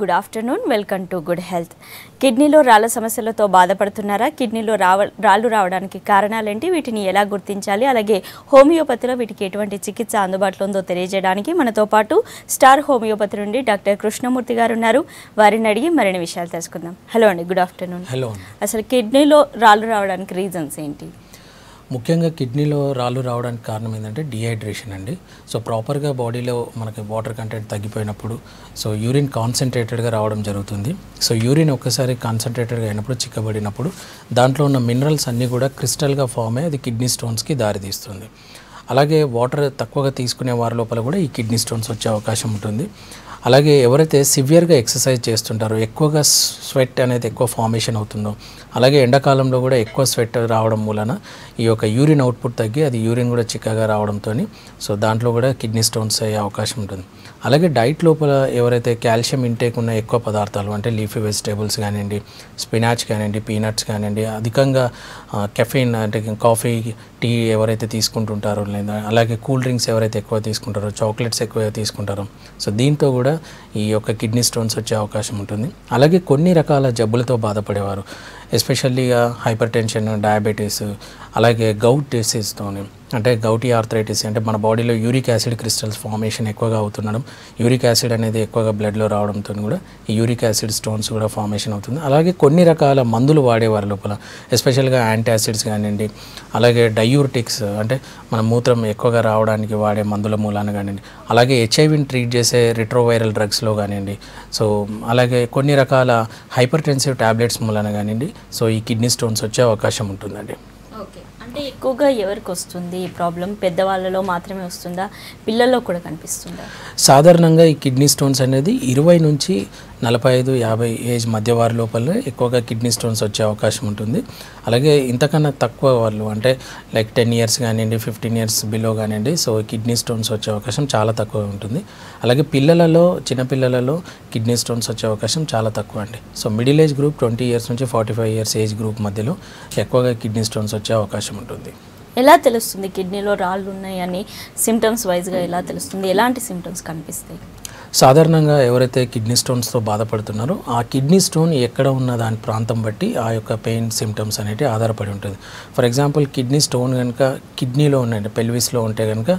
Good afternoon. Welcome to good health. కిడ్నీలో రాళ్ల సమస్యలతో బాధపడుతున్నారా? కిడ్నీలో రాళ్ళు రావడానికి కారణాలేంటి, వీటిని ఎలా గుర్తించాలి, అలాగే హోమియోపతిలో వీటికి ఎటువంటి చికిత్స అందుబాటులో ఉందో తెలియజేయడానికి మనతో పాటు స్టార్ హోమియోపతి నుండి డాక్టర్ కృష్ణమూర్తి గారు ఉన్నారు. వారిని అడిగి మరిన్ని విషయాలు తెలుసుకుందాం. హలో అండి, గుడ్ ఆఫ్టర్నూన్. హలో. అసలు కిడ్నీలో రాళ్ళు రావడానికి రీజన్స్ ఏంటి? ముఖ్యంగా కిడ్నీలో రాళ్ళు రావడానికి కారణం ఏంటంటే డిహైడ్రేషన్ అండి. సో ప్రాపర్గా బాడీలో మనకి వాటర్ కంటెంట్ తగ్గిపోయినప్పుడు సో యూరిన్ కాన్సన్ట్రేటెడ్గా రావడం జరుగుతుంది. సో యూరిన్ ఒక్కసారి కాన్సన్ట్రేటెడ్గా అయినప్పుడు, చిక్కబడినప్పుడు దాంట్లో ఉన్న మినరల్స్ అన్నీ కూడా క్రిస్టల్గా ఫామ్ అయ్యి అది కిడ్నీ స్టోన్స్కి దారితీస్తుంది. అలాగే వాటర్ తక్కువగా తీసుకునే వారి లోపల కూడా ఈ కిడ్నీ స్టోన్స్ వచ్చే అవకాశం ఉంటుంది. అలాగే ఎవరైతే సివియర్గా ఎక్సర్సైజ్ చేస్తుంటారో, ఎక్కువగా స్వెట్ అనేది ఎక్కువ ఫార్మేషన్ అవుతుందో, అలాగే ఎండాకాలంలో కూడా ఎక్కువ స్వెట్ రావడం మూలన ఈ యొక్క యూరిన్ అవుట్పుట్ తగ్గి అది యూరిన్ కూడా చిక్కగా రావడంతో సో దాంట్లో కూడా కిడ్నీ స్టోన్స్ అయ్యే అవకాశం ఉంటుంది. అలాగే డైట్ లోపల ఎవరైతే కాల్షియం ఇంటేక్ ఉన్న ఎక్కువ పదార్థాలు అంటే లీఫీ వెజిటేబుల్స్ కానివ్వండి, స్పినాచ్ కానివ్వండి, పీనట్స్ కానివ్వండి, అధికంగా కెఫీన్ అంటే కాఫీ, టీ ఎవరైతే తీసుకుంటుంటారో, లేదా అలాగే కూల్ డ్రింక్స్ ఎవరైతే ఎక్కువ తీసుకుంటారో, చాక్లెట్స్ ఎక్కువగా తీసుకుంటారో, సో దీంతో కూడా ఈ యొక్క కిడ్నీ స్టోన్స్ వచ్చే అవకాశం ఉంటుంది. అలాగే కొన్ని రకాల జబ్బులతో బాధపడేవారు, ఎస్పెషల్లీగా హైపర్ టెన్షన్, డయాబెటీస్, అలాగే గౌట్ డిసీజ్తోని అంటే గౌటీ ఆర్థరైటిస్ అంటే మన బాడీలో యూరిక్ యాసిడ్ క్రిస్టల్స్ ఫార్మేషన్ ఎక్కువగా అవుతుండడం, యూరిక్ యాసిడ్ అనేది ఎక్కువగా బ్లడ్లో రావడంతో కూడా ఈ యూరిక్ యాసిడ్ స్టోన్స్ కూడా ఫార్మేషన్ అవుతుంది. అలాగే కొన్ని రకాల మందులు వాడేవారి లోపల ఎస్పెషల్గా యాంటాసిడ్స్ కానివ్వండి, అలాగే డయూరిటిక్స్ అంటే మన మూత్రం ఎక్కువగా రావడానికి వాడే మందుల మూలాన కానివ్వండి, అలాగే హెచ్ఐవిని ట్రీట్ చేసే రిట్రోవైరల్ డ్రగ్స్లో కానివ్వండి, సో అలాగే కొన్ని రకాల హైపర్ టెన్సివ్ ట్యాబ్లెట్స్ మూలాన కానివ్వండి, సో ఈ కిడ్నీ స్టోన్స్ వచ్చే అవకాశం ఉంటుందండి. ఓకే, అంటే ఎక్కువగా ఎవరికి వస్తుంది ఈ ప్రాబ్లం? పెద్దవాళ్ళలో మాత్రమే వస్తుందా, పిల్లల్లో కూడా కనిపిస్తుందా? సాధారణంగా ఈ కిడ్నీ స్టోన్స్ అనేది 20 నుంచి 45-50 ఏజ్ మధ్య వారి లోపల ఎక్కువగా కిడ్నీ స్టోన్స్ వచ్చే అవకాశం ఉంటుంది. అలాగే ఇంతకన్నా తక్కువ వాళ్ళు అంటే లైక్ 10 ఇయర్స్ కానివ్వండి, 15 ఇయర్స్ బిలో కానివ్వండి, సో కిడ్నీ స్టోన్స్ వచ్చే అవకాశం చాలా తక్కువ ఉంటుంది. అలాగే పిల్లలలో, చిన్నపిల్లలలో కిడ్నీ స్టోన్స్ వచ్చే అవకాశం చాలా తక్కువ అండి. So middle age group 20 years నుంచి 45 ఇయర్స్ ఏజ్ గ్రూప్ మధ్యలో ఎక్కువగా కిడ్నీ స్టోన్స్ వచ్చే అవకాశం ఉంటుంది. ఎలా తెలుస్తుంది కిడ్నీలో రాళ్ళు ఉన్నాయని? సిమ్టమ్స్ వైజ్గా ఎలా తెలుస్తుంది? ఎలాంటి సిమ్టమ్స్ కనిపిస్తాయి? సాధారణంగా ఎవరైతే కిడ్నీ స్టోన్స్తో బాధపడుతున్నారో ఆ కిడ్నీ స్టోన్ ఎక్కడ ఉన్న దాని ప్రాంతం బట్టి ఆ యొక్క పెయిన్ సిమ్టమ్స్ అనేవి ఆధారపడి ఉంటుంది. ఫర్ ఎగ్జాంపుల్ కిడ్నీ స్టోన్ కనుక కిడ్నీలో ఉన్నాయంటే పెల్విస్లో ఉంటే కనుక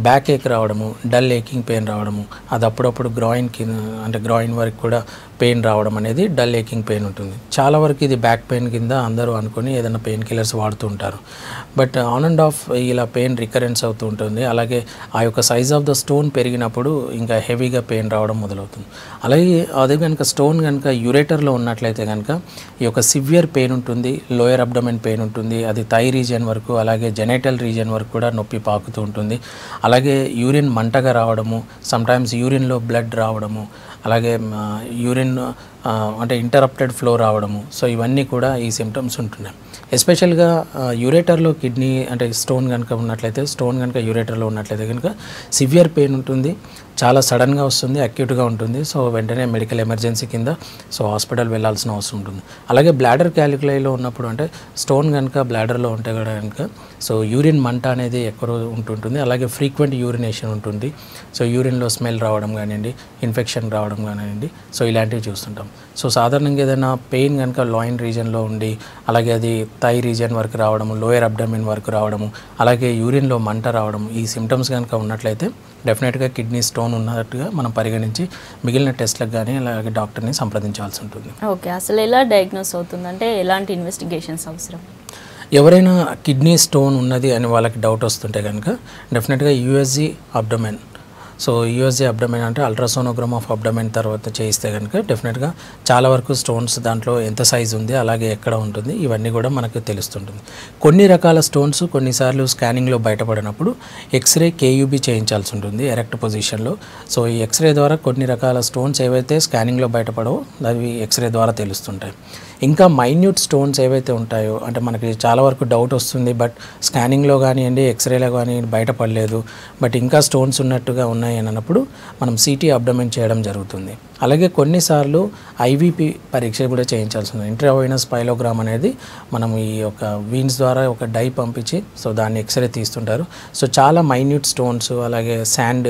బ్యాక్ ఏక్ రావడము, డల్ ఏకింగ్ పెయిన్ రావడము, అది అప్పుడప్పుడు గ్రాయిన్ అంటే గ్రాయిన్ వరకు కూడా పెయిన్ రావడం అనేది డల్ ఏకింగ్ పెయిన్ ఉంటుంది. చాలా వరకు ఇది బ్యాక్ పెయిన్ కింద అందరూ అనుకొని ఏదైనా పెయిన్ కిల్లర్స్ వాడుతూ ఉంటారు. బట్ ఆన్ అండ్ ఆఫ్ ఇలా పెయిన్ రికరెన్స్ అవుతూ ఉంటుంది. అలాగే ఆ యొక్క సైజ్ ఆఫ్ ద స్టోన్ పెరిగినప్పుడు ఇంకా హెవీగా పెయిన్ రావడం మొదలవుతుంది. అలాగే అదే కనుక స్టోన్ కనుక యురేటర్లో ఉన్నట్లయితే కనుక ఈ యొక్క సివియర్ పెయిన్ ఉంటుంది, లోయర్ అబ్డమెన్ పెయిన్ ఉంటుంది, అది థై రీజియన్ వరకు అలాగే జెనైటల్ రీజియన్ వరకు కూడా నొప్పి పాకుతూ ఉంటుంది. అలాగే యూరిన్ మంటగా రావడము, సమ్టైమ్స్ యూరిన్లో బ్లడ్ రావడము, అలాగే యూరిన్ అంటే ఇంటరప్టెడ్ ఫ్లో రావడము, సో ఇవన్నీ కూడా ఈ సిమ్టమ్స్ ఉంటున్నాయి. ఎస్పెషల్గా యూరేటర్లో కిడ్నీ అంటే స్టోన్ కనుక ఉన్నట్లయితే, స్టోన్ కనుక యూరేటర్లో ఉన్నట్లయితే కనుక సివియర్ పెయిన్ ఉంటుంది, చాలా సడన్గా వస్తుంది, అక్యూట్గా ఉంటుంది. సో వెంటనే మెడికల్ ఎమర్జెన్సీ కింద సో హాస్పిటల్ వెళ్ళాల్సిన అవసరం ఉంటుంది. అలాగే బ్లాడర్ క్యాలిక్యులైలో ఉన్నప్పుడు అంటే స్టోన్ కనుక బ్లాడర్లో ఉంటే కనుక సో యూరిన్ మంట అనేది ఎక్కువ ఉంటుంటుంది. అలాగే ఫ్రీక్వెంట్ యూరినేషన్ ఉంటుంది. సో యూరిన్లో స్మెల్ రావడం కానివ్వండి, ఇన్ఫెక్షన్ రావడం కానివ్వండి, సో ఇలాంటివి చూస్తుంటాం. సో సాధారణంగా ఏదైనా పెయిన్ కనుక లాయిన్ రీజియన్లో ఉండి అలాగే అది థై రీజియన్ వరకు రావడము, లోయర్ అబ్డమిన్ వరకు రావడము, అలాగే యూరిన్లో మంట రావడం, ఈ సిమ్టమ్స్ కనుక ఉన్నట్లయితే డెఫినెట్గా కిడ్నీ స్టోన్ ఉన్నట్టుగా మనం పరిగణించి మిగిలిన టెస్ట్లకు కానీ అలాగే డాక్టర్ని సంప్రదించాల్సి ఉంటుంది. ఓకే, అసలు ఎలా డయాగ్నోస్ అవుతుంది అంటే ఎలాంటి ఇన్వెస్టిగేషన్స్ అవసరం? ఎవరైనా కిడ్నీ స్టోన్ ఉన్నది అని వాళ్ళకి డౌట్ వస్తుంటే కనుక డెఫినెట్గా USG abdomen, so USG abdomen అంటే అల్ట్రాసోనోగ్రామ్ ఆఫ్ అబ్డమెన్ తర్వాత చేయిస్తే కనుక డెఫినెట్గా చాలా వరకు స్టోన్స్ దాంట్లో ఎంత సైజ్ ఉంది, అలాగే ఎక్కడ ఉంటుంది, ఇవన్నీ కూడా మనకు తెలుస్తుంటుంది. కొన్ని రకాల స్టోన్స్ కొన్నిసార్లు స్కానింగ్లో బయటపడినప్పుడు ఎక్స్రే కేయూబీ చేయించాల్సి ఉంటుంది ఎరెక్ట్ పొజిషన్లో. సో ఈ ఎక్స్రే ద్వారా కొన్ని రకాల స్టోన్స్ ఏవైతే స్కానింగ్లో బయటపడవో అవి ఎక్స్రే ద్వారా తెలుస్తుంటాయి. ఇంకా మైన్యూట్ స్టోన్స్ ఏవైతే ఉంటాయో, అంటే మనకి చాలా వరకు డౌట్ వస్తుంది, బట్ స్కానింగ్లో కానివ్వండి, ఎక్స్రేలో కానీ బయటపడలేదు, బట్ ఇంకా స్టోన్స్ ఉన్నట్టుగా ఉన్నాయి అని అన్నప్పుడు మనం సిటీ అబ్డోమెన్ చేయడం జరుగుతుంది. అలాగే కొన్నిసార్లు ఐవీపీ పరీక్ష కూడా చేయించాల్సి ఉంది. ఇంట్రావెనస్ పైలోగ్రామ్ అనేది మనం ఈ యొక్క వీన్స్ ద్వారా ఒక డై పంపించి సో దాన్ని ఎక్స్రే తీస్తుంటారు. సో చాలా మైన్యూట్ స్టోన్స్, అలాగే శాండ్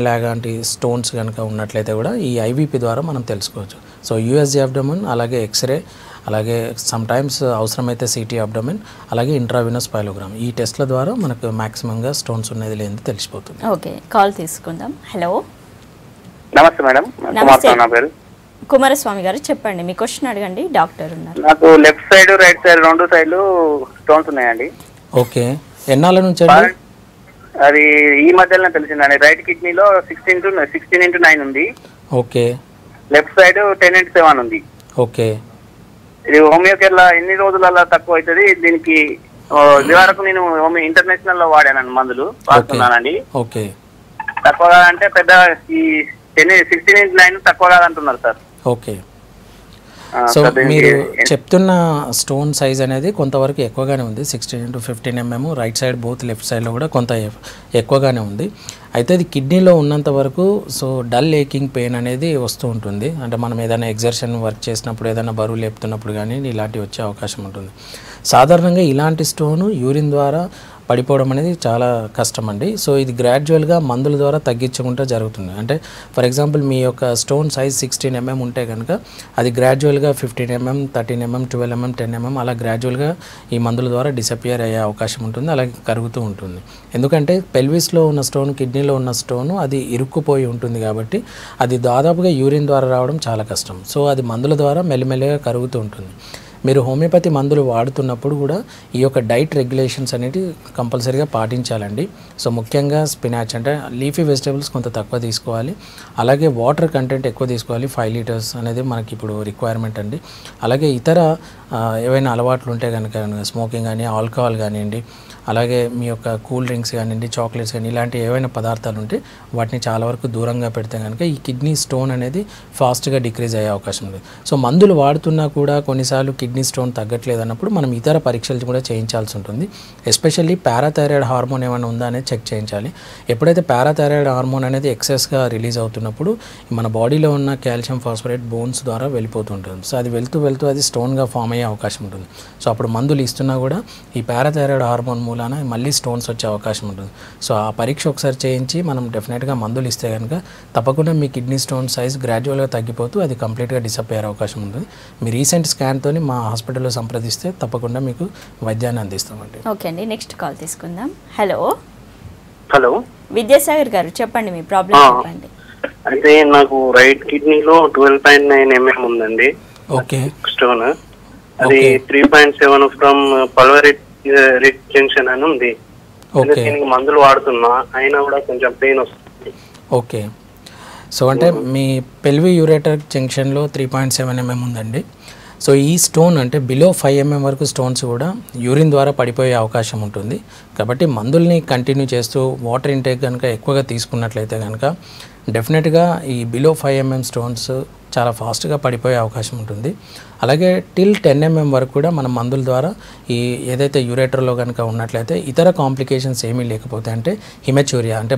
లాంటి స్టోన్స్ కనుక ఉన్నట్లయితే కూడా ఈ ఐవీపీ ద్వారా మనం తెలుసుకోవచ్చు. సో యూఎస్జీ అబ్డోమెన్, అలాగే ఎక్స్రే, అలాగే సమ్టైమ్స్ అవసరమైతే సిటీ అబ్డోమెన్, అలాగే ఇంట్రావెనస్ పైలోగ్రామ్, ఈ టెస్ట్ల ద్వారా మనకు మ్యాక్సిమంగా స్టోన్స్ ఉన్నది లేనిది తెలిసిపోతుంది. ఓకే, కాల్ తీసుకుందాం. హలో, నమస్తే మేడం. కుమారస్వామి నా పేరు. కుమారస్వామి గారు చెప్పండి, మీ క్వశ్చన్ అడగండి, డాక్టర్ ఉన్నారు. నాకు లెఫ్ట్ సైడ్ రైట్ సైడ్ 2 సైడ్లు స్టోన్స్ ఉన్నాయండి. ఓకే, ఎన్నాళ్ళ నుంచి అండి? అది ఈ మధ్యలోనే తెలిసిందండి. రైట్ కిడ్నీలో 16/9 ఉంది. ఓకే. లెఫ్ట్ సైడ్ 10/7 ఉంది. ఓకే. ఇది హోమియోకేర్లో ఎన్ని రోజులలో తక్కువ అవుతుంది? దీనికి ఇది వరకు నేను ఇంటర్నేషనల్ లో వాడానండి, మందులు వాడుతున్నానండి. ఓకే. తక్కువ కాదంటే పెద్ద ఈ 16/9 తక్కువ కాదంటున్నారు సార్. ఓకే. సో మీరు చెప్తున్న స్టోన్ సైజ్ అనేది కొంతవరకు ఎక్కువగానే ఉంది, 16 x 15 mm. Right side both left సైడ్లో కూడా కొంత ఎక్కువగానే ఉంది. అయితే అది కిడ్నీలో ఉన్నంత వరకు సో డల్ ఏకింగ్ పెయిన్ అనేది వస్తూ ఉంటుంది. అంటే మనం ఏదైనా ఎగ్జర్షన్ వర్క్ చేసినప్పుడు, ఏదైనా బరువు లేపుతున్నప్పుడు కానీ ఇలాంటివి వచ్చే అవకాశం ఉంటుంది. సాధారణంగా ఇలాంటి స్టోను యూరిన్ ద్వారా పడిపోవడం అనేది చాలా కష్టం అండి. సో ఇది గ్రాడ్యువల్గా మందుల ద్వారా తగ్గించుకుంటూ జరుగుతుంది. అంటే ఫర్ ఎగ్జాంపుల్ మీ యొక్క స్టోన్ సైజ్ 16 mm ఉంటే కనుక అది గ్రాడ్యువల్గా 15 mm, 13 mm, 12 mm, 10 mm అలా గ్రాడ్యువల్గా ఈ మందుల ద్వారా డిసపియర్ అయ్యే అవకాశం ఉంటుంది, అలాగే కరుగుతూ ఉంటుంది. ఎందుకంటే పెల్విస్లో ఉన్న స్టోన్, కిడ్నీలో ఉన్న స్టోను అది ఇరుక్కుపోయి ఉంటుంది కాబట్టి అది దాదాపుగా యూరిన్ ద్వారా రావడం చాలా కష్టం. సో అది మందుల ద్వారా మెల్లిమెల్లిగా కరుగుతూ ఉంటుంది. మీరు హోమియోపతి మందులు వాడుతున్నప్పుడు కూడా ఈ యొక్క డైట్ రెగ్యులేషన్స్ అనేవి కంపల్సరీగా పాటించాలండి. సో ముఖ్యంగా స్పినాచ్ అంటే లీఫీ వెజిటేబుల్స్ కొంత తక్కువ తీసుకోవాలి, అలాగే వాటర్ కంటెంట్ ఎక్కువ తీసుకోవాలి. 5 లీటర్స్ అనేది మనకి ఇప్పుడు రిక్వైర్మెంట్ అండి. అలాగే ఇతర ఏవైనా అలవాట్లు ఉంటే కనుక స్మోకింగ్ కానీ, ఆల్కహాల్ కానివ్వండి, అలాగే మీ యొక్క కూల్ డ్రింక్స్ కానివ్వండి, చాక్లెట్స్ కానీ ఇలాంటి ఏవైనా పదార్థాలు ఉంటే వాటిని చాలా వరకు దూరంగా పెడితే కనుక ఈ కిడ్నీ స్టోన్ అనేది ఫాస్ట్గా డిక్రీజ్ అయ్యే అవకాశం ఉంది. సో మందులు వాడుతున్నా కూడా కొన్నిసార్లు కిడ్నీ స్టోన్ తగ్గట్లేదు అన్నప్పుడు మనం ఇతర పరీక్షలు కూడా చేయించాల్సి ఉంటుంది. ఎస్పెషల్లీ పారాథైరాయిడ్ హార్మోన్ ఏమైనా ఉందా అనేది చెక్ చేయించాలి. ఎప్పుడైతే పారాథైరాయిడ్ హార్మోన్ అనేది ఎక్సెస్గా రిలీజ్ అవుతున్నప్పుడు మన బాడీలో ఉన్న కాల్షియం ఫాస్ఫరేట్ బోన్స్ ద్వారా వెళ్ళిపోతుంటుంది. సో అది వెళ్తూ అది స్టోన్గా ఫామ్ అయ్యే అవకాశం ఉంటుంది. సో అప్పుడు మందులు ఇస్తున్నా కూడా ఈ పారాథైరాయిడ్ హార్మోన్ మూలాన మళ్ళీ స్టోన్స్ వచ్చే అవకాశం ఉంటుంది. సో ఆ పరీక్ష ఒకసారి చేయించి మనం డెఫినెట్గా మందులు ఇస్తే కనుక తప్పకుండా మీ కిడ్నీ స్టోన్ సైజ్ గ్రాడ్యువల్గా తగ్గిపోతూ అది కంప్లీట్గా డిసప్పేర్ అవకాశం ఉంటుంది. మీ రీసెంట్ స్కాన్తో మా హాస్పిటల్లో సంప్రదిస్తే తప్పకుండా మీకు వైద్యాన్ని అందిస్తామండి. ఓకే అండి, నెక్స్ట్ కాల్ తీసుకుందాం. హలో. హలో, విద్యాసాగర్ గారు చెప్పండి, మీ ప్రాబ్లం చెప్పండి. అయితే నాకు రైట్ కిడ్నీలో 12.9 mm ఉందండి. ఓకే. స్టోన్ అది 3.7 ఫ్రమ్ పల్వరీ జంక్షన్ అని ఉంది. దీనికి మందులు వాడుతున్నా అయినా కూడా కొంచెం పెయిన్ వస్తుంది. ఓకే. సో అంటే మీ పెల్వి యూరేటర్ జంక్షన్లో 3.7 mm ఉందండి. సో ఈ స్టోన్ అంటే బిలో 5 mm వరకు స్టోన్స్ కూడా యూరిన్ ద్వారా పడిపోయే అవకాశం ఉంటుంది. కాబట్టి మందుల్ని కంటిన్యూ చేస్తూ వాటర్ ఇంటేక్ కనుక ఎక్కువగా తీసుకున్నట్లయితే కనుక డెఫినెట్గా ఈ బిలో 5 mm స్టోన్స్ చాలా ఫాస్ట్గా పడిపోయే అవకాశం ఉంటుంది. అలాగే టిల్ 10 mm వరకు కూడా మన మందుల ద్వారా ఈ ఏదైతే యూరేటర్లో కనుక ఉన్నట్లయితే ఇతర కాంప్లికేషన్స్ ఏమీ లేకపోతే అంటే హిమెచ్యూరియా అంటే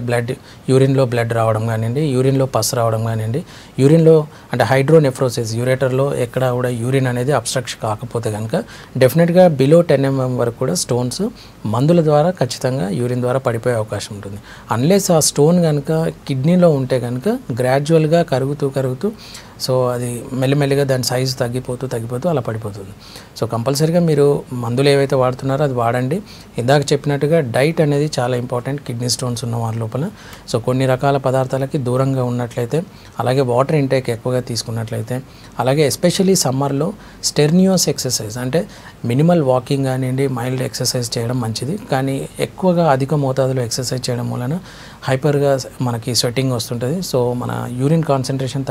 యూరిన్లో బ్లడ్ రావడం కానివ్వండి, యూరిన్లో పస్ రావడం కానివ్వండి, యూరిన్లో అంటే హైడ్రోనెఫ్రోసిస్ యూరేటర్లో ఎక్కడ కూడా యూరిన్ అనేది అబ్స్ట్రక్షన్ కాకపోతే కనుక డెఫినెట్గా బిలో 10 mm వరకు కూడా స్టోన్స్ మందుల ద్వారా ఖచ్చితంగా యూరిన్ ద్వారా పడిపోయే అవకాశం ఉంటుంది. అన్లెస్ ఆ స్టోన్ కనుక కిడ్నీలో ఉంటే కనుక గ్రాడ్యువల్గా కరుగుతూ సో అది మెల్లిమెల్లిగా దాని సైజు తగ్గిపోతూ అలా పడిపోతుంది. సో కంపల్సరీగా మీరు మందులు ఏవైతే వాడుతున్నారో అది వాడండి. ఇందాక చెప్పినట్టుగా డైట్ అనేది చాలా ఇంపార్టెంట్ కిడ్నీ స్టోన్స్ ఉన్న వారి లోపల. సో కొన్ని రకాల పదార్థాలకి దూరంగా ఉన్నట్లయితే, అలాగే వాటర్ ఇంటేక్ ఎక్కువగా తీసుకున్నట్లయితే, అలాగే ఎస్పెషల్లీ సమ్మర్లో స్టెర్నియోస్ ఎక్సర్సైజ్ అంటే మినిమల్ వాకింగ్ కానివ్వండి, మైల్డ్ ఎక్సర్సైజ్ చేయడం మంచిది. కానీ ఎక్కువగా అధిక మోతాదులో ఎక్సర్సైజ్ చేయడం వలన హైపర్గా మనకి స్వెట్టింగ్ వస్తుంటుంది. సో మన యూరిన్ కాన్సన్ట్రేషన్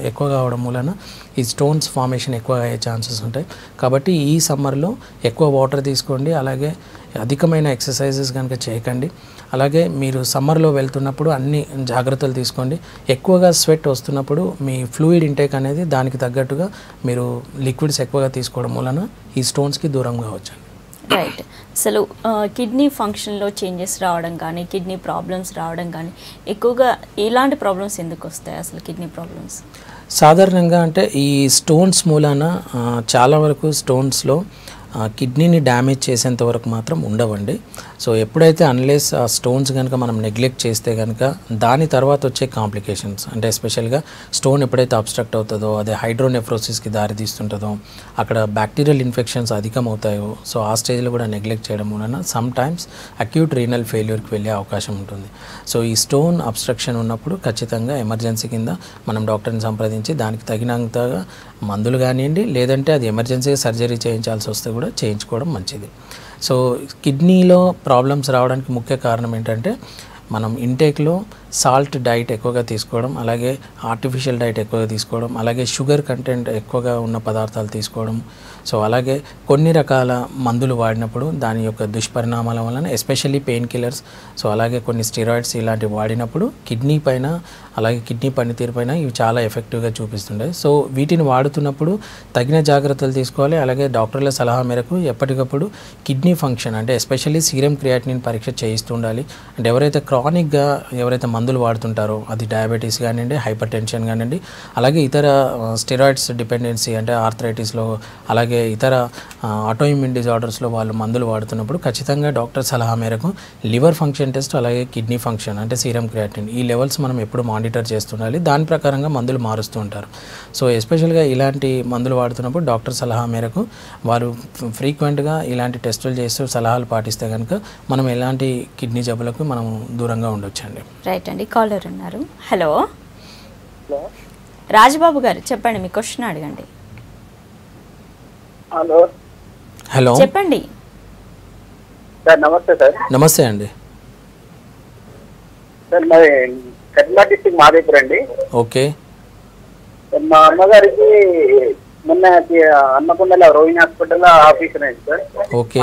ఎక్కువగా అవడం మూలన ఈ స్టోన్స్ ఫార్మేషన్ ఎక్కువ అయ్యే ఛాన్సెస్ ఉంటాయి. కాబట్టి ఈ సమ్మర్లో ఎక్కువ వాటర్ తీసుకోండి, అలాగే అధికమైన ఎక్సర్సైజెస్ కనుక చేయకండి. అలాగే మీరు సమ్మర్లో వెళ్తున్నప్పుడు అన్ని జాగ్రత్తలు తీసుకోండి. ఎక్కువగా స్వెట్ వస్తున్నప్పుడు మీ ఫ్లూయిడ్ ఇంటేక్ అనేది దానికి తగ్గట్టుగా మీరు లిక్విడ్స్ ఎక్కువగా తీసుకోవడం వలన ఈ స్టోన్స్కి దూరం కావచ్చు. రైట్. అసలు కిడ్నీ ఫంక్షన్లో చేంజెస్ రావడం కానీ, కిడ్నీ ప్రాబ్లమ్స్ రావడం కానీ, ఎక్కువగా ఇలాంటి ప్రాబ్లమ్స్ ఎందుకు వస్తాయి అసలు కిడ్నీ ప్రాబ్లమ్స్? సాధారణంగా అంటే ఈ స్టోన్స్ మూలాన చాలా వరకు స్టోన్స్లో కిడ్నీని డ్యామేజ్ చేసేంత వరకు మాత్రం ఉండవండి. సో ఎప్పుడైతే అన్లెస్ ఆ స్టోన్స్ కనుక మనం నెగ్లెక్ట్ చేస్తే కనుక దాని తర్వాత వచ్చే కాంప్లికేషన్స్ అంటే ఎస్పెషల్గా స్టోన్ ఎప్పుడైతే అబ్స్ట్రక్ట్ అవుతుందో, అదే హైడ్రోనెఫ్రోసిస్కి దారితీస్తుంటుందో, అక్కడ బ్యాక్టీరియల్ ఇన్ఫెక్షన్స్ అధికం అవుతాయో, సో ఆ స్టేజ్లో కూడా నెగ్లెక్ట్ చేయడం వలన సమ్ టైమ్స్ అక్యూట్ రీనల్ ఫెయిల్యూర్కి వెళ్ళే అవకాశం ఉంటుంది. సో ఈ స్టోన్ అబ్స్ట్రక్షన్ ఉన్నప్పుడు ఖచ్చితంగా ఎమర్జెన్సీ కింద మనం డాక్టర్ని సంప్రదించి దానికి తగినంతగా మందులు కానివ్వండి, లేదంటే అది ఎమర్జెన్సీగా సర్జరీ చేయించాల్సి వస్తే కూడా చేయించుకోవడం మంచిది. సో కిడ్నీలో ప్రాబ్లమ్స్ రావడానికి ముఖ్య కారణం ఏంటంటే మనం ఇంటేక్లో సాల్ట్ డైట్ ఎక్కువగా తీసుకోవడం, అలాగే ఆర్టిఫిషియల్ డైట్ ఎక్కువగా తీసుకోవడం, అలాగే షుగర్ కంటెంట్ ఎక్కువగా ఉన్న పదార్థాలు తీసుకోవడం. సో అలాగే కొన్ని రకాల మందులు వాడినప్పుడు దాని యొక్క దుష్పరిణామాల వలన ఎస్పెషల్లీ పెయిన్ కిల్లర్స్, సో అలాగే కొన్ని స్టెరాయిడ్స్ ఇలాంటివి వాడినప్పుడు కిడ్నీ పైన అలాగే కిడ్నీ పనితీరు పైన ఇవి చాలా ఎఫెక్టివ్గా చూపిస్తుంటాయి. సో వీటిని వాడుతున్నప్పుడు తగిన జాగ్రత్తలు తీసుకోవాలి. అలాగే డాక్టర్ల సలహా మేరకు ఎప్పటికప్పుడు కిడ్నీ ఫంక్షన్ అంటే ఎస్పెషల్లీ సీరం క్రియాటినిన్ పరీక్ష చేయిస్తూ ఉండాలి. అంటే ఎవరైతే క్రానిక్గా ఎవరైతే మందులు వాడుతుంటారో, అది డయాబెటీస్ కానివ్వండి, హైపర్ టెన్షన్ కానివ్వండి, అలాగే ఇతర స్టెరాయిడ్స్ డిపెండెన్సీ అంటే ఆర్థరైటిస్లో, అలాగే ఇతర ఆటోఇమ్యూన్ డిజార్డర్స్లో వాళ్ళు మందులు వాడుతున్నప్పుడు ఖచ్చితంగా డాక్టర్ సలహా మేరకు లివర్ ఫంక్షన్ టెస్ట్, అలాగే కిడ్నీ ఫంక్షన్ అంటే సీరం క్రియాటినిన్ ఈ లెవెల్స్ మనం ఎప్పుడు మానిటర్ చేస్తుండాలి. దాని ప్రకారంగా మందులు మారుస్తూ ఉంటారు. సో ఎస్పెషల్గా ఇలాంటి మందులు వాడుతున్నప్పుడు డాక్టర్ సలహా మేరకు వారు ఫ్రీక్వెంట్గా ఇలాంటి టెస్టులు చేస్తూ సలహాలు పాటిస్తే కనుక మనం ఎలాంటి కిడ్నీ జబ్బులకు మనం దూరంగా ఉండొచ్చండి. రైట్ అండి. కాలర్ ఉన్నారు. హలో రాజబాబు గారు, చెప్పండి, మీ క్వశ్చన్ అడగండి. హలో హలో చెప్పండి సార్. నమస్తే సార్. నమస్తే అండి. సార్ మాది కరీంనగర్ డిస్ట్రిక్ట్ మాదేపూర్ అండి. ఓకే. మా అమ్మగారికి మొన్న హన్మకొండలో రోహిణి హాస్పిటల్లో ఆపరేషన్ అయింది సార్. ఓకే.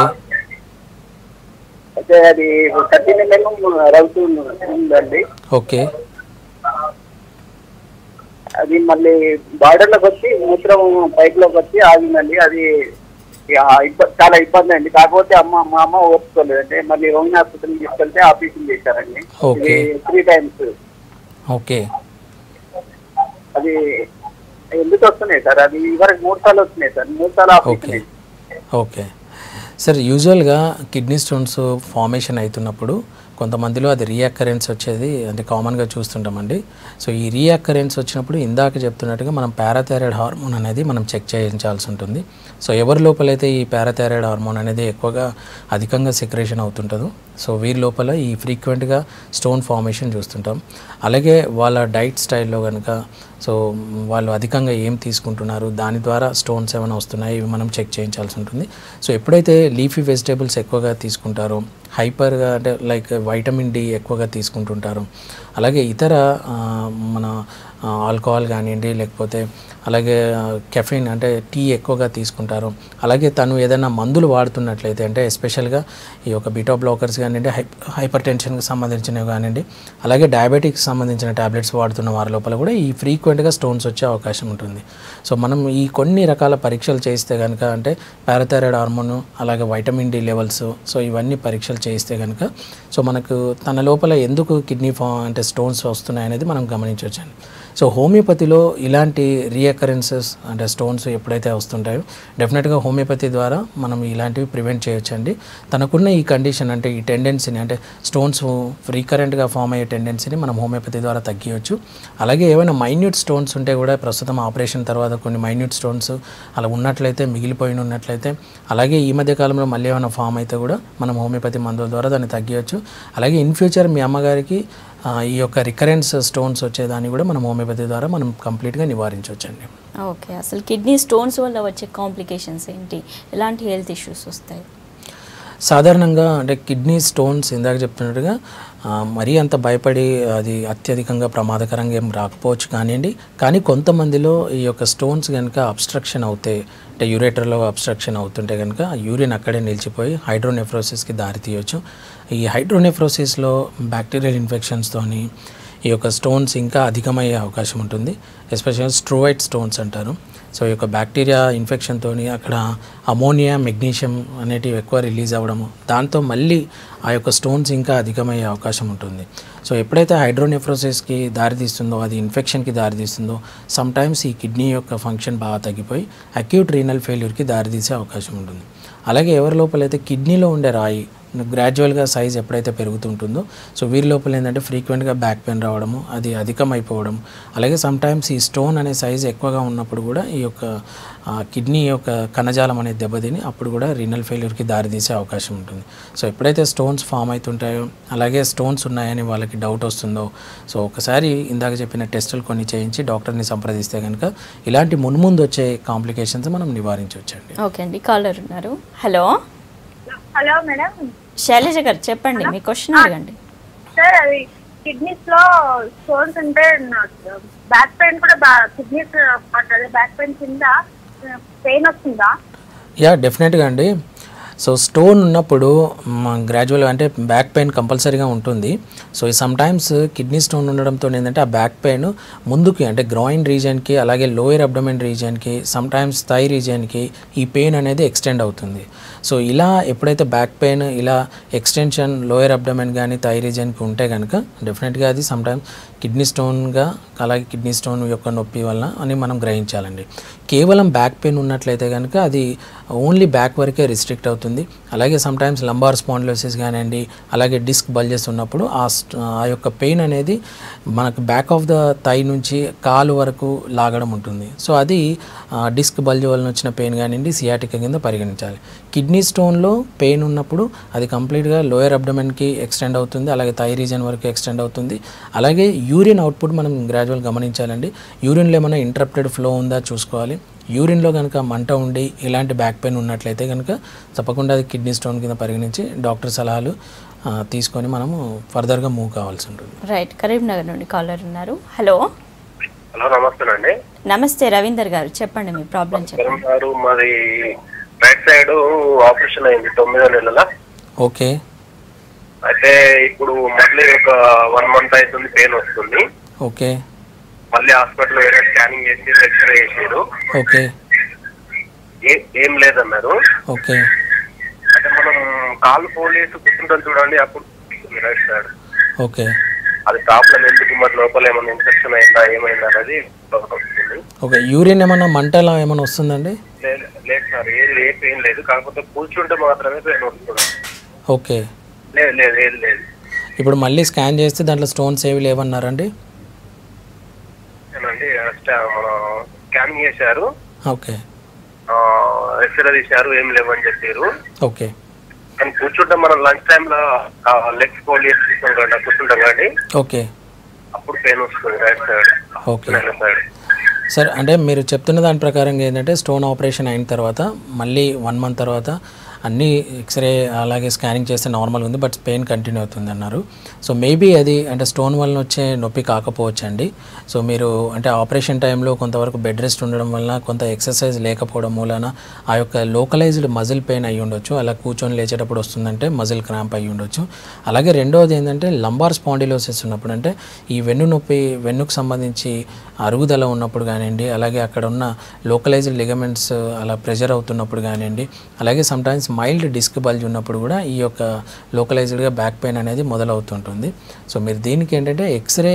అయితే అది 13 mm రవుతుందండి. ఓకే. అది మళ్ళీ బార్డర్లోకి వచ్చి మూత్రం పైప్లోకి వచ్చి ఆగిందండి. అది చాలా ఇబ్బంది అండి. కాకపోతే మా అమ్మ ఓర్చుకోలేదు. అంటే మళ్ళీ రోహిణి హాస్పిటల్ తీసుకెళ్తే ఆపరేషన్ చేశారండి. ఓకే. 3 times. ఓకే. అది ఎందుకు వస్తున్నాయి సార్? అది ఇవరకు 3 సార్లు వస్తున్నాయి సార్. 3 సార్లు ఆపరేషన్. ఓకే సార్, యూజువల్గా కిడ్నీ స్టోన్స్ ఫార్మేషన్ అవుతున్నప్పుడు కొంతమందిలో అది రీఅకరెన్స్ వచ్చేది అంటే కామన్గా చూస్తుంటామండి. సో ఈ రీఅకరెన్స్ వచ్చినప్పుడు ఇందాక చెప్తున్నట్టుగా మనం పారాథైరాయిడ్ హార్మోన్ అనేది మనం చెక్ చేయించాల్సి ఉంటుంది. సో ఎవరి లోపలైతే ఈ పారాథైరాయిడ్ హార్మోన్ అనేది ఎక్కువగా అధికంగా సెక్రేషన్ అవుతుంటుందో, సో వీరి లోపల ఈ ఫ్రీక్వెంట్గా స్టోన్ ఫార్మేషన్ చూస్తుంటాం. అలాగే వాళ్ళ డైట్ స్టైల్లో కనుక సో వాళ్ళు అధికంగా ఏం తీసుకుంటున్నారు, దాని ద్వారా స్టోన్స్ ఏమైనా వస్తున్నాయి, ఇవి మనం చెక్ చేయించాల్సి ఉంటుంది. సో ఎప్పుడైతే లీఫీ వెజిటేబుల్స్ ఎక్కువగా తీసుకుంటారో, హైపర్గా అంటే లైక్ వైటమిన్ డి ఎక్కువగా తీసుకుంటుంటారు, అలాగే ఇతర మన ఆల్కహాల్ కానివ్వండి, లేకపోతే అలాగే కెఫీన్ అంటే టీ ఎక్కువగా తీసుకుంటారు, అలాగే తను ఏదైనా మందులు వాడుతున్నట్లయితే అంటే ఎస్పెషల్గా ఈ యొక్క బీటా బ్లాకర్స్ కానివ్వండి, హైపర్ టెన్షన్కి సంబంధించినవి కానివ్వండి, అలాగే డయాబెటిక్స్ సంబంధించిన ట్యాబ్లెట్స్ వాడుతున్న వారి లోపల కూడా ఈ ఫ్రీక్వెంట్గా స్టోన్స్ వచ్చే అవకాశం ఉంటుంది. సో మనం ఈ కొన్ని రకాల పరీక్షలు చేయిస్తే కనుక అంటే పారాథైరాయిడ్ హార్మోను, అలాగే వైటమిన్ డి లెవెల్స్, సో ఇవన్నీ పరీక్షలు చేయిస్తే కనుక సో మనకు తన లోపల ఎందుకు కిడ్నీ అంటే స్టోన్స్ వస్తున్నాయి అనేది మనం గమనించవచ్చండి. సో హోమియోపతిలో ఇలాంటి రీఅకరెన్సెస్ అంటే స్టోన్స్ ఎప్పుడైతే వస్తుంటాయో డెఫినెట్గా హోమియోపతి ద్వారా మనం ఇలాంటివి ప్రివెంట్ చేయొచ్చండి. తనకున్న ఈ కండిషన్ అంటే ఈ టెండెన్సీని అంటే స్టోన్స్ రీకరెంట్గా ఫామ్ అయ్యే టెండెన్సీని మనం హోమియోపతి ద్వారా తగ్గించవచ్చు. అలాగే ఏమైనా మైన్యూట్ స్టోన్స్ ఉంటే కూడా ప్రస్తుతం ఆపరేషన్ తర్వాత కొన్ని మైన్యూట్ స్టోన్స్ అలా ఉన్నట్లయితే మిగిలిపోయిన ఉన్నట్లయితే, అలాగే ఈ మధ్య కాలంలో మళ్ళీ ఏమైనా ఫామ్ అయితే కూడా మనం హోమియోపతి మందుల ద్వారా దాన్ని తగ్గించవచ్చు. అలాగే ఇన్ ఫ్యూచర్ మీ అమ్మగారికి ఈ యొక్క రికరెన్స్ స్టోన్స్ వచ్చేదాన్ని కూడా మనం హోమియోపతి ద్వారా మనం కంప్లీట్గా నివారించవచ్చండి. ఓకే. అసలు కిడ్నీ స్టోన్స్ వల్ల వచ్చే కాంప్లికేషన్స్ ఏంటి, ఎలాంటి హెల్త్ ఇష్యూస్ వస్తాయి? సాధారణంగా అంటే కిడ్నీ స్టోన్స్ ఇందాక చెప్తున్నట్టుగా మరీ అంత భయపడి అది అత్యధికంగా ప్రమాదకరంగా ఏం రాకపోవచ్చు కానివ్వండి, కానీ కొంతమందిలో ఈ యొక్క స్టోన్స్ కనుక అబ్స్ట్రక్షన్ అవుతాయి, అంటే యూరేటర్లో అబ్స్ట్రక్షన్ అవుతుంటే కనుక యూరిన్ అక్కడే నిలిచిపోయి హైడ్రోనెఫ్రోసిస్కి దారి తీయవచ్చు. ఈ హైడ్రోనెఫ్రోసిస్లో బ్యాక్టీరియల్ ఇన్ఫెక్షన్స్తోని ఈ యొక్క స్టోన్స్ ఇంకా అధికమయ్యే అవకాశం ఉంటుంది. ఎస్పెషల్గా స్ట్రోవైట్ స్టోన్స్ అంటారు. సో ఈ యొక్క బ్యాక్టీరియా ఇన్ఫెక్షన్తో అక్కడ అమోనియా, మెగ్నీషియం అనేటివి ఎక్కువ రిలీజ్ అవ్వడము, దాంతో మళ్ళీ ఆ యొక్క స్టోన్స్ ఇంకా అధికమయ్యే అవకాశం ఉంటుంది. సో ఎప్పుడైతే హైడ్రోనెఫ్రోసిస్కి దారితీస్తుందో, అది ఇన్ఫెక్షన్కి దారితీస్తుందో, సమ్టైమ్స్ ఈ కిడ్నీ యొక్క ఫంక్షన్ బాగా తగ్గిపోయి అక్యూట్ రీనల్ ఫెయిల్యూర్కి దారితీసే అవకాశం ఉంటుంది. అలాగే ఎవరి లోపలైతే కిడ్నీలో ఉండే రాయి గ్రాడ్యువల్గా సైజ్ ఎప్పుడైతే పెరుగుతుంటుందో, సో వీరి లోపల ఏంటంటే ఫ్రీక్వెంట్గా బ్యాక్ పెయిన్ రావడము, అది అధికమైపోవడం, అలాగే సమ్టైమ్స్ ఈ స్టోన్ అనే సైజ్ ఎక్కువగా ఉన్నప్పుడు కూడా ఈ యొక్క కిడ్నీ యొక్క కణజాలం అనేది దెబ్బతిని అప్పుడు కూడా రీనల్ ఫెయిల్యూర్కి దారితీసే అవకాశం ఉంటుంది. సో ఎప్పుడైతే స్టోన్స్ ఫామ్ అవుతుంటాయో, అలాగే స్టోన్స్ ఉన్నాయని వాళ్ళకి డౌట్ వస్తుందో, సో ఒకసారి ఇందాక చెప్పిన టెస్టులు కొన్ని చేయించి డాక్టర్ని సంప్రదిస్తే కనుక ఇలాంటి మున్ముందు వచ్చే కాంప్లికేషన్స్ మనం నివారించవచ్చండి. ఓకే అండి, కాలర్ ఉన్నారు. Hello hello madam. శైలజ గారు చెప్పండి, మీ క్వశ్చన్ అడగండి. సార్, అది కిడ్నీస్ లో స్టోన్స్ ఉంటే బ్యాక్ పెయిన్ కూడా కిడ్నీస్ బ్యాక్ పెయిన్ కింద పెయిన్ వస్తుందా? యా, డెఫినెట్గా అండి. సో స్టోన్ ఉన్నప్పుడు గ్రాడ్యువల్గా అంటే బ్యాక్ పెయిన్ కంపల్సరీగా ఉంటుంది. సో సమ్టైమ్స్ కిడ్నీ స్టోన్ ఉండడంతో ఏంటంటే ఆ బ్యాక్ పెయిన్ ముందుకి అంటే గ్రాయిన్ రీజియన్కి, అలాగే లోయర్ అబ్డమెన్ రీజియన్కి, సమ్టైమ్స్ థై రీజియన్కి ఈ పెయిన్ అనేది ఎక్స్టెండ్ అవుతుంది. సో ఇలా ఎప్పుడైతే బ్యాక్ పెయిన్ ఇలా ఎక్స్టెన్షన్ లోయర్ అబ్డమెన్ కానీ థై రీజియన్కి ఉంటే కనుక డెఫినెట్గా అది సమ్టైమ్స్ కిడ్నీ స్టోన్గా, అలాగే కిడ్నీ స్టోన్ యొక్క నొప్పి వలన అని మనం గ్రహించాలండి. కేవలం బ్యాక్ పెయిన్ ఉన్నట్లయితే కనుక అది ఓన్లీ బ్యాక్ వరకే రిస్ట్రిక్ట్ అవుతుంది. అలాగే సమ్టైమ్స్ లంబార్ స్పాండిలోసిస్ కానివ్వండి, అలాగే డిస్క్ బల్జెస్ ఉన్నప్పుడు ఆ యొక్క పెయిన్ అనేది మనకు బ్యాక్ ఆఫ్ ద థై నుంచి కాలు వరకు లాగడం ఉంటుంది. సో అది డిస్క్ బల్జ్ వలన వచ్చిన పెయిన్ కానివ్వండి, సియాటికా కింద పరిగణించాలి. కిడ్నీ స్టోన్లో పెయిన్ ఉన్నప్పుడు అది కంప్లీట్గా లోయర్ అబ్డమెన్కి ఎక్స్టెండ్ అవుతుంది, అలాగే థై రీజన్ వరకు ఎక్స్టెండ్ అవుతుంది. అలాగే యూరిన్ అవుట్పుట్ మనం గ్రాడ్యువల్ గమనించాలండి. యూరిన్లో ఏమైనా ఇంటరప్టెడ్ ఫ్లో ఉందా చూసుకోవాలి. యూరిన్లో కనుక మంట ఉండి ఇలాంటి బ్యాక్ పెయిన్ ఉన్నట్లయితే కనుక తప్పకుండా అది కిడ్నీ స్టోన్ కింద పరిగణించి డాక్టర్ సలహాలు తీసుకొని మనము ఫర్దర్గా మూవ్ కావాల్సి ఉంటుంది. రైట్, కరీంనగర్ నుండి కాలర్ ఉన్నారు. హలో హలో, నమస్తే అండి. నమస్తే రవీందర్ గారు, చెప్పండి మీ ప్రాబ్లం చెప్పండి. మాది రైట్ సైడ్ ఆపరేషన్ అయింది 9 నెలల. ఓకే. అయితే ఇప్పుడు మళ్ళీ ఒక 1 month అవుతుంది, పెయిన్ వస్తుంది. ఓకే. మళ్ళీ హాస్పిటల్ వేరే స్కానింగ్ చేసి ఎక్స్రే చేసారు. ఓకే. ఏం లేదన్నారు. ఓకే. అంటే మనం కాలు పోలేసి కూర్చుంటాం చూడండి, అప్పుడు రైట్ సైడ్. ఓకే. అది ప్రాబ్లం ఎందుకు, మరి లోపల ఏమైనా ఇన్ఫెక్షన్ అయిందా, ఏమైందా అనేది వస్తుంది. ఓకే. యూరిన్ ఏమన్నా మంటలా ఏమైనా వస్తుందండి? లేదు సార్, ఏ పెయిన్ లేదు, కాకపోతే కూర్చుంటే మాత్రమే పెయిన్ వస్తుంది. ఓకే. లేదు లేదు, ఏది లేదు. ఇప్పుడు మళ్ళీ స్కాన్ చేస్తే దాంట్లో స్టోన్స్ ఏవి లేవన్నారండి? ఏనండి, మనం స్కానింగ్ చేశారు. ఓకే. ఎక్స్రే తీశారు, ఏం లేవని చెప్పారు. ఓకే. కానీ కూర్చుంటే మనం లంచ్ టైంలో లెగ్స్ ఫోల్డ్ చేసి కూర్చుంటాం కానీ ఓకే, అప్పుడు పెయిన్ వస్తుంది రైట్ సైడ్. Okay sir. అంటే మీరు చెప్తున్న దాని ప్రకారంగా ఏంటంటే స్టోన్ ఆపరేషన్ అయిన తర్వాత మళ్ళీ 1 month తర్వాత అన్నీ ఎక్స్రే అలాగే స్కానింగ్ చేస్తే నార్మల్గా ఉంది, బట్ పెయిన్ కంటిన్యూ అవుతుంది అన్నారు. సో మేబీ అది అంటే స్టోన్ వలన వచ్చే నొప్పి కాకపోవచ్చు అండి. సో మీరు అంటే ఆపరేషన్ టైంలో కొంతవరకు బెడ్ రెస్ట్ ఉండడం వలన, కొంత ఎక్సర్సైజ్ లేకపోవడం మూలన ఆ యొక్క లోకలైజ్డ్ మజిల్ పెయిన్ అయ్యి ఉండొచ్చు. అలా కూర్చొని లేచేటప్పుడు వస్తుందంటే మజిల్ క్రాంప్ అయ్యి ఉండొచ్చు. అలాగే రెండవది ఏంటంటే లంబార్ స్పాండిలోసిస్ ఉన్నప్పుడు, అంటే ఈ వెన్ను నొప్పి, వెన్నుకు సంబంధించి అరుగుదల ఉన్నప్పుడు కానివ్వండి, అలాగే అక్కడ ఉన్న లోకలైజ్డ్ లిగమెంట్స్ అలా ప్రెషర్ అవుతున్నప్పుడు కానివ్వండి, అలాగే సమ్టైమ్స్ మైల్డ్ డిస్క్ బల్జ్ ఉన్నప్పుడు కూడా ఈ యొక్క లోకలైజ్డ్గా బ్యాక్ పెయిన్ అనేది మొదలవుతుంటుంది. సో మీరు దీనికి ఏంటంటే ఎక్స్రే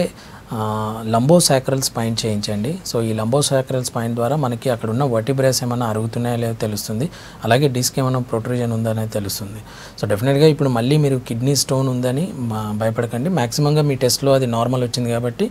లంబోసాక్రల్ స్పైన్ చేయించండి. సో ఈ లంబోసాక్రల్ స్పైన్ ద్వారా మనకి అక్కడ ఉన్న వర్టిబ్రేస్ ఏమైనా అరుగుతున్నాయో లేదో తెలుస్తుంది, అలాగే డిస్క్ ఏమైనా ప్రొట్రూజన్ ఉందా అనేది తెలుస్తుంది. సో డెఫినెట్గా ఇప్పుడు మళ్ళీ మీరు కిడ్నీ స్టోన్ ఉందని భయపడకండి. మ్యాక్సిమంగా మీ టెస్ట్లో అది నార్మల్ వచ్చింది కాబట్టి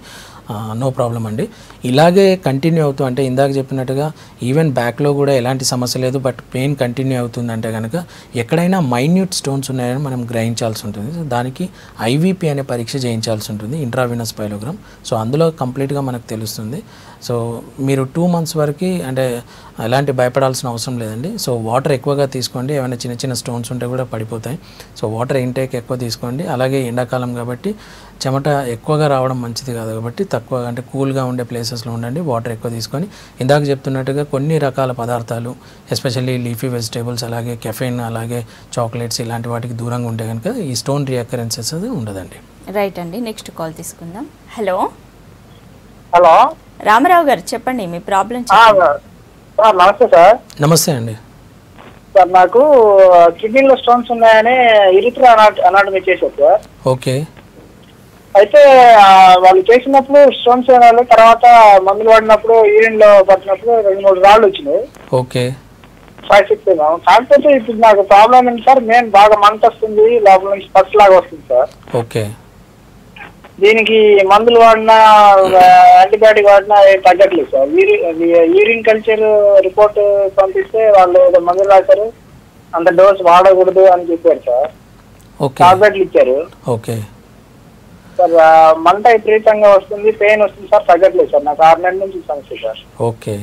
నో ప్రాబ్లం అండి. ఇలాగే కంటిన్యూ అవుతూ అంటే ఇందాక చెప్పినట్టుగా ఈవెన్ బ్యాక్లో కూడా ఎలాంటి సమస్య లేదు, బట్ పెయిన్ కంటిన్యూ అవుతుందంటే కనుక ఎక్కడైనా మైన్యూట్ స్టోన్స్ ఉన్నాయని మనం గ్రహించాల్సి ఉంటుంది. సో దానికి ఐవీపీ అనే పరీక్ష చేయించాల్సి ఉంటుంది, ఇంట్రావీనస్ పైలోగ్రామ్. సో అందులో కంప్లీట్గా మనకు తెలుస్తుంది. సో మీరు 2 months వరకు అంటే ఎలాంటి భయపడాల్సిన అవసరం లేదండి. సో వాటర్ ఎక్కువగా తీసుకోండి, ఏమైనా చిన్న చిన్న స్టోన్స్ ఉంటే కూడా పడిపోతాయి. సో వాటర్ ఇంటేక్ ఎక్కువ తీసుకోండి. అలాగే ఎండాకాలం కాబట్టి చెమట ఎక్కువగా రావడం మంచిది కాదు కాబట్టి తక్కువ అంటే కూల్గా ఉండే ప్లేసెస్లో ఉండండి. వాటర్ ఎక్కువ తీసుకొని ఇందాక చెప్తున్నట్టుగా కొన్ని రకాల పదార్థాలు ఎస్పెషల్లీ లీఫీ వెజిటేబుల్స్ అలాగే కెఫెయిన్ అలాగే చాక్లెట్స్ ఇలాంటి వాటికి దూరంగా ఉంటే కనుక ఈ స్టోన్ రియాకరెన్సెస్ అది ఉండదండి. రైట్ అండి, నెక్స్ట్ కాల్ తీసుకుందాం. హలో హలో రామారావు గారు చెప్పండి మీ ప్రాబ్లం. నమస్తే సార్. నమస్తే అండి. సార్ నాకు కిడ్నీలో స్టోన్స్ ఉన్నాయని ఇరిత్రా అనాటమీ చేశారు సార్. ఓకే. అయితే వాళ్ళు చేసినప్పుడు స్టోన్స్ అయిన తర్వాత మందులు వాడినప్పుడు యూరిన్ లో పట్టినప్పుడు 2-3 రాళ్ళు వచ్చినాయి. ఓకే. 5-6 కాకపోతే ఇప్పుడు నాకు ప్రాబ్లం ఏంటి సార్, మెయిన్ బాగా మంట వస్తుంది, లోపల నుంచి పర్స్ లాగా వస్తుంది సార్. ఓకే. దీనికి మందులు వాడినా యాంటీబయాటిక్ వాడినా తగ్గట్లేదు సార్. యూరిన్ కల్చర్ రిపోర్ట్ పంపిస్తే వాళ్ళు ఏదో మందులు రాశారు, అంత డోస్ వాడకూడదు అని చెప్పారు సార్. టాబ్లెట్లు ఇచ్చారు. ఓకే సార్ మంట విపరీతంగా వస్తుంది, పెయిన్ వస్తుంది సార్, తగ్గట్లేదు సార్. నాకు 6 నెలల నుంచి సమస్య సార్. ఓకే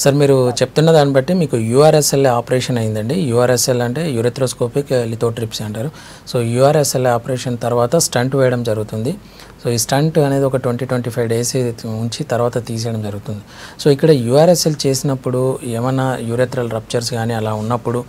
సార్, మీరు చెప్తున్న దాన్ని బట్టి మీకు యూఆర్ఎస్ఎల్ఏ ఆపరేషన్ అయిందండి. యూఆర్ఎస్ఎల్ అంటే యూరెథ్రోస్కోపిక్ లిథోట్రిప్సీ అంటారు. సో యూఆర్ఎస్ఎల్ఏ ఆపరేషన్ తర్వాత స్టంట్ వేయడం జరుగుతుంది. సో ఈ స్టంట్ అనేది ఒక 20-25 days ఉంచి తర్వాత తీసేయడం జరుగుతుంది. సో ఇక్కడ యూఆర్ఎస్ఎల్ చేసినప్పుడు ఏమైనా యూరెథ్రల్ రప్చర్స్ కానీ అలా ఉన్నప్పుడు,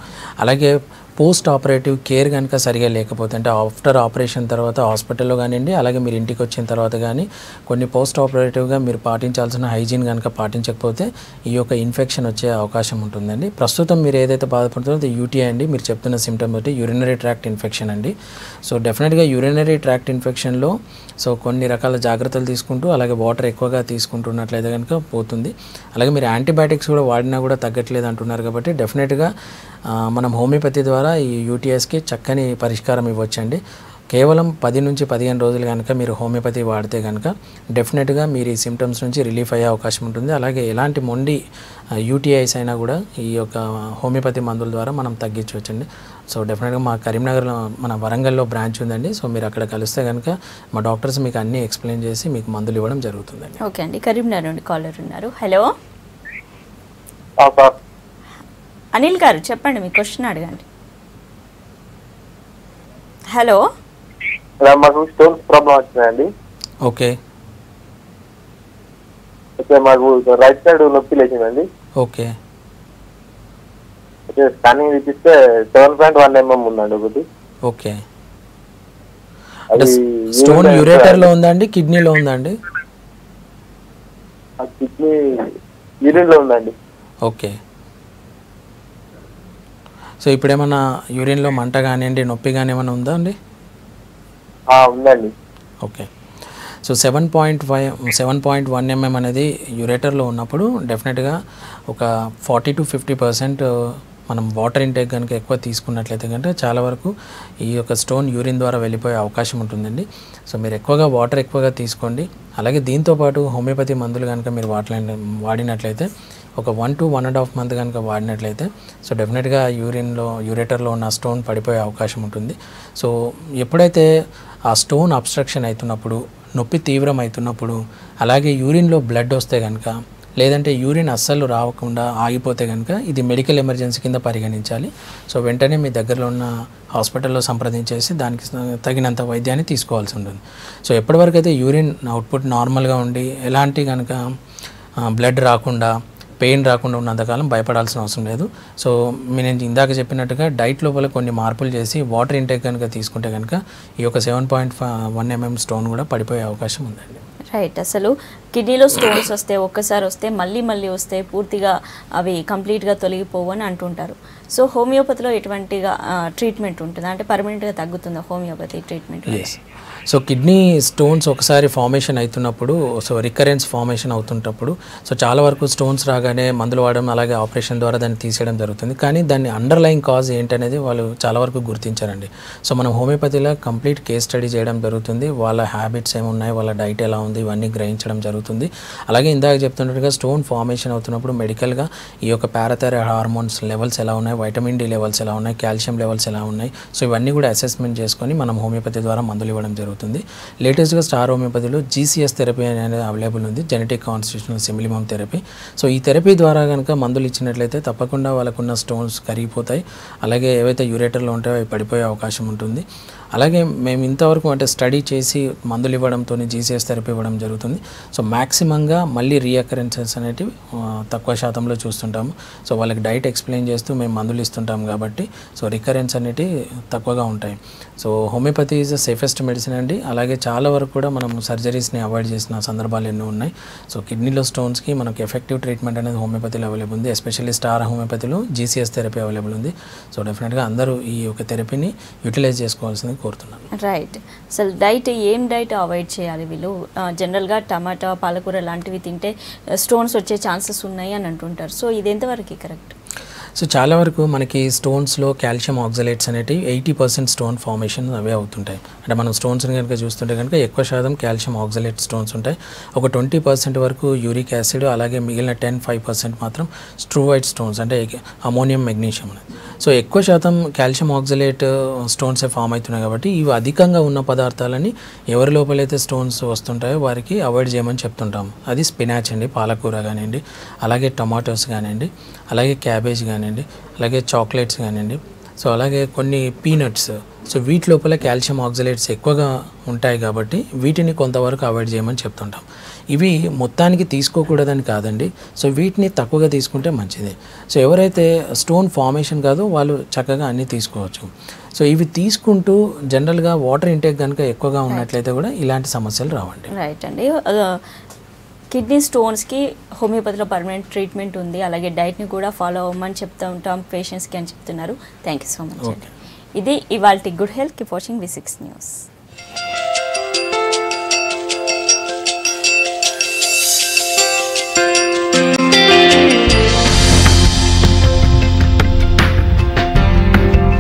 అలాగే పోస్ట్ ఆపరేటివ్ కేర్ కనుక సరిగా లేకపోతే అంటే ఆఫ్టర్ ఆపరేషన్ తర్వాత హాస్పిటల్లో కానివ్వండి, అలాగే మీరు ఇంటికి వచ్చిన తర్వాత కానీ కొన్ని పోస్ట్ ఆపరేటివ్గా మీరు పాటించాల్సిన హైజీన్ కనుక పాటించకపోతే ఈ యొక్క ఇన్ఫెక్షన్ వచ్చే అవకాశం ఉంటుందండి. ప్రస్తుతం మీరు ఏదైతే బాధపడుతుందో అది యూటీఐ అండి. మీరు చెప్తున్న సిమ్టమ్ బట్టి యూరినరీ ట్రాక్ట్ ఇన్ఫెక్షన్ అండి. సో డెఫినెట్గా యూరినరీ ట్రాక్ట్ ఇన్ఫెక్షన్లో సో కొన్ని రకాల జాగ్రత్తలు తీసుకుంటూ అలాగే వాటర్ ఎక్కువగా తీసుకుంటున్నట్లయితే కనుక పోతుంది. అలాగే మీరు యాంటీబయాటిక్స్ కూడా వాడినా కూడా తగ్గట్లేదు అంటున్నారు కాబట్టి డెఫినెట్గా మనం హోమియోపతి ద్వారా ఈ యూటీఎస్కి చక్కని పరిష్కారం ఇవ్వచ్చండి. కేవలం 10 నుంచి 15 రోజులు కనుక మీరు హోమియోపతి వాడితే కనుక డెఫినెట్గా మీరు ఈ సిమ్టమ్స్ నుంచి రిలీఫ్ అయ్యే అవకాశం ఉంటుంది. అలాగే ఎలాంటి మొండి యూటీఐస్ అయినా కూడా ఈ యొక్క హోమియోపతి మందుల ద్వారా మనం తగ్గించవచ్చండి. సో డెఫినెట్గా మా కరీంనగర్లో మన వరంగల్లో బ్రాంచ్ ఉందండి. సో మీరు అక్కడ కలిస్తే కనుక మా డాక్టర్స్ మీకు అన్నీ ఎక్స్ప్లెయిన్ చేసి మీకు మందులు ఇవ్వడం జరుగుతుందండి. ఓకే అండి, కరీంనగర్ నుండి కాలర్ ఉన్నారు. హలో అనిల్ గారు చెప్పండి, మీ క్వశ్చన్ అడగండి. హలో మాకు స్టోన్స్ ప్రాబ్లం వచ్చిందండి. ఓకే. అయితే మాకు రైట్ సైడ్ నొప్పి లేచిందండి. ఓకే. అయితే స్కానింగ్ తీపిస్తే 7.1 mm ఉందండి ఒకటి. ఓకే. స్టోన్ యూరేటర్లో ఉందా అండి, కిడ్నీలో ఉందా అండి? కిడ్నీ యూరిన్లో ఉందండి. ఓకే. సో ఇప్పుడు ఏమన్నా యూరిన్లో మంట కానివ్వండి, నొప్పి కానీ ఏమైనా ఉందా అండి? ఉందండి. ఓకే. సో 7.1 mm అనేది యూరేటర్లో ఉన్నప్పుడు డెఫినెట్గా ఒక 40 to 50% మనం వాటర్ ఇంటేక్ కనుక ఎక్కువ తీసుకున్నట్లయితే కనుక చాలా వరకు ఈ యొక్క స్టోన్ యూరిన్ ద్వారా వెళ్ళిపోయే అవకాశం ఉంటుందండి. సో మీరు ఎక్కువగా వాటర్ ఎక్కువగా తీసుకోండి. అలాగే దీంతోపాటు హోమియోపతి మందులు కనుక మీరు వాడినట్లయితే ఒక 1 to 1.5 months కనుక వాడినట్లయితే సో డెఫినెట్గా యూరేటర్లో ఉన్న స్టోన్ పడిపోయే అవకాశం ఉంటుంది. సో ఎప్పుడైతే ఆ స్టోన్ అబ్స్ట్రక్షన్ అవుతున్నప్పుడు, నొప్పి తీవ్రం అవుతున్నప్పుడు, అలాగే యూరిన్లో బ్లడ్ వస్తే కనుక, లేదంటే యూరిన్ అస్సలు రాకుండా ఆగిపోతే కనుక ఇది మెడికల్ ఎమర్జెన్సీ కింద పరిగణించాలి. సో వెంటనే మీ దగ్గరలో ఉన్న హాస్పిటల్లో సంప్రదించేసి దానికి తగినంత వైద్యాన్ని తీసుకోవాల్సి ఉంటుంది. సో ఎప్పటివరకు అయితే యూరిన్ అవుట్పుట్ నార్మల్గా ఉండి ఎలాంటి కనుక బ్లడ్ రాకుండా పెయిన్ రాకుండా ఉన్నంతకాలం భయపడాల్సిన అవసరం లేదు. సో నేను ఇందాక చెప్పినట్టుగా డైట్ లోపల కొన్ని మార్పులు చేసి వాటర్ ఇంటేక్ కనుక తీసుకుంటే కనుక ఈ యొక్క 7.1 mm స్టోన్ కూడా పడిపోయే అవకాశం ఉందండి. రైట్. అసలు కిడ్నీలో స్టోన్స్ వస్తే ఒక్కసారి వస్తే మళ్ళీ వస్తే పూర్తిగా అవి కంప్లీట్గా తొలగిపోవు అని అంటుంటారు. సో హోమియోపతిలో ఎటువంటిగా ట్రీట్మెంట్ ఉంటుందా, అంటే పర్మనెంట్గా తగ్గుతుందా homeopathy treatment? So kidney stones ఒకసారి ఫార్మేషన్ అవుతున్నప్పుడు, సో రికరెన్స్ ఫార్మేషన్ అవుతుంటప్పుడు, సో చాలా వరకు స్టోన్స్ రాగానే మందులు వాడడం అలాగే ఆపరేషన్ ద్వారా దాన్ని తీసేయడం జరుగుతుంది. కానీ దాన్ని అండర్లైన్ కాజ్ ఏంటనేది వాళ్ళు చాలా వరకు గుర్తించారండి. సో మనం హోమియోపతిలో కంప్లీట్ కేస్ స్టడీ చేయడం జరుగుతుంది. వాళ్ళ హ్యాబిట్స్ ఏమున్నాయి, వాళ్ళ డైట్ ఎలా ఉంది, ఇవన్నీ గ్రహించడం జరుగుతుంది. అలాగే ఇందాక చెప్తున్నట్టుగా స్టోన్ ఫార్మేషన్ అవుతున్నప్పుడు మెడికల్గా ఈ యొక్క పారాథైరాయిడ్ హార్మోన్స్ లెవెల్స్ ఎలా ఉన్నాయి, వైటమిన్ డి లెవెల్స్ ఎలా ఉన్నాయి, కాల్షియం లెవెల్స్ ఎలా ఉన్నాయి, సో ఇవన్నీ కూడా అసెస్మెంట్ చేసుకొని మనం హోమియోపతి ద్వారా మందులు ఇవ్వడం జరుగుతుంది. లేటెస్ట్గా స్టార్ హోమియోపతిలో జీసీఎస్ థెరపీ అనేది అవైలబుల్ ఉంది, జెనెటిక్ కాన్స్టిట్యూషనల్ సిమిలిమమ్ థెరపీ. సో ఈ థెరపీ ద్వారా కనుక మందులు ఇచ్చినట్లయితే తప్పకుండా వాళ్ళకున్న స్టోన్స్ కరిగిపోతాయి. అలాగే ఏవైతే యూరేటర్లో ఉంటాయో అవి పడిపోయే అవకాశం ఉంటుంది. అలాగే మేము ఇంతవరకు అంటే స్టడీ చేసి మందులు ఇవ్వడంతో జీసీఎస్ థెరపీ ఇవ్వడం జరుగుతుంది. సో మ్యాక్సిమంగా మళ్ళీ రీఅకరెన్సెస్ అనేటివి తక్కువ శాతంలో చూస్తుంటాము. సో వాళ్ళకి డైట్ ఎక్స్ప్లెయిన్ చేస్తూ మేము మందులు ఇస్తుంటాం కాబట్టి సో రికరెన్స్ అనేటివి తక్కువగా ఉంటాయి. So homeopathy is the safest medicine అండి. అలాగే చాలా వరకు కూడా మనం సర్జరీస్ని అవాయిడ్ చేసిన సందర్భాలు ఎన్నో ఉన్నాయి. సో కిడ్నీలో స్టోన్స్కి మనకు ఎఫెక్టివ్ ట్రీట్మెంట్ అనేది హోమియోపతిలో అవైలబుల్ ఉంది. ఎస్పెషల్లీ స్టార్ హోమియోపతిలో జీసీఎస్ థెరపీ అవైలబుల్ ఉంది. సో డెఫినెట్గా అందరూ ఈ యొక్క థెరపీని యూటిలైజ్ చేసుకోవాల్సింది కోరుతున్నాను. రైట్. అసలు ఏం డైట్ అవాయిడ్ చేయాలి వీళ్ళు? జనరల్గా టమాటా, పాలకూర లాంటివి తింటే స్టోన్స్ వచ్చే ఛాన్సెస్ ఉన్నాయి అని అంటుంటారు. సో ఇది ఎంతవరకు కరెక్ట్? సో చాలా వరకు మనకి స్టోన్స్లో కాల్షియం ఆక్సలేట్స్ అనేటివి 80% స్టోన్ ఫార్మేషన్ అవే అవుతుంటాయి. అంటే మనం స్టోన్స్ని కనుక చూస్తుంటే కనుక ఎక్కువ శాతం కాల్షియం ఆక్సలేట్ స్టోన్స్ ఉంటాయి. ఒక 20% వరకు యూరిక్ యాసిడ్, అలాగే మిగిలిన 5% మాత్రం స్ట్రూవైట్ స్టోన్స్ అంటే అమోనియం, మెగ్నీషియం. సో ఎక్కువ శాతం కాల్షియం ఆక్సలేట్ స్టోన్సే ఫామ్ అవుతున్నాయి కాబట్టి ఇవి అధికంగా ఉన్న పదార్థాలని ఎవరి లోపలైతే స్టోన్స్ వస్తుంటాయో వారికి అవాయిడ్ చేయమని చెప్తుంటాము. అది స్పినాచ్ అండి, పాలకూర కానివ్వండి, అలాగే టమాటోస్ కానివ్వండి, అలాగే క్యాబేజ్ కానివ్వండి, అలాగే చాక్లెట్స్ కానివ్వండి, సో అలాగే కొన్ని పీనట్స్. సో వీటి లోపల కాల్షియం ఆక్సలేట్స్ ఎక్కువగా ఉంటాయి కాబట్టి వీటిని కొంతవరకు అవాయిడ్ చేయమని చెప్తుంటాం. ఇవి మొత్తానికి తీసుకోకూడదని కాదండి. సో వీటిని తక్కువగా తీసుకుంటే మంచిది. సో ఎవరైతే స్టోన్ ఫార్మేషన్ కాదో వాళ్ళు చక్కగా అన్నీ తీసుకోవచ్చు. సో ఇవి తీసుకుంటూ జనరల్గా వాటర్ ఇంటేక్ కనుక ఎక్కువగా ఉన్నట్లయితే కూడా ఇలాంటి సమస్యలు రావండి. రైట్ అండి. కిడ్నీ స్టోన్స్కి హోమియోపతిలో పర్మనెంట్ ట్రీట్మెంట్ ఉంది, అలాగే డైట్ని కూడా ఫాలో అవ్వమని చెప్తూ ఉంటాం పేషెంట్స్కి అని చెప్తున్నారు. Thank you so much. ఇది ఇవాల్టి good health. Keep watching V6 news.